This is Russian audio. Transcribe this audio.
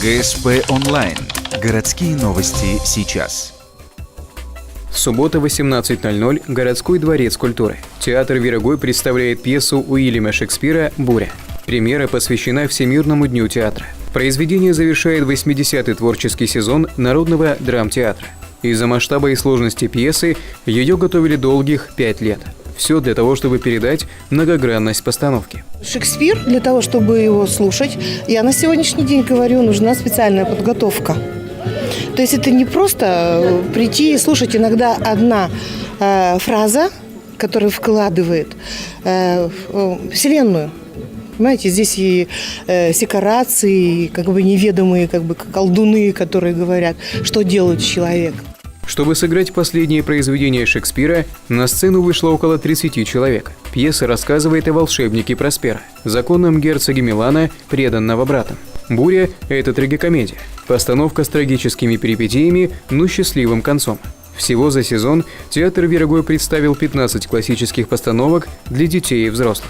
ГСП онлайн. Городские новости сейчас. Суббота, 18:00. Городской дворец культуры. Театр Верогой представляет пьесу Уильяма Шекспира «Буря». Премьера посвящена Всемирному дню театра. Произведение завершает 80-й творческий сезон Народного драмтеатра. Из-за масштаба и сложности пьесы ее готовили долгих 5 лет. Все для того, чтобы передать многогранность постановки. Шекспир, для того, чтобы его слушать, я на сегодняшний день говорю, нужна специальная подготовка. То есть это не просто прийти и слушать. Иногда одна фраза, которая вкладывает вселенную. Понимаете, здесь и сикарации, и неведомые колдуны, которые говорят, что делает человек. Чтобы сыграть последнее произведение Шекспира, на сцену вышло около 30 человек. Пьеса рассказывает о волшебнике Проспера, законном герцоге Милана, преданного братом. «Буря» — это трагикомедия. Постановка с трагическими перипетиями, но счастливым концом. Всего за сезон театр Верогой представил 15 классических постановок для детей и взрослых.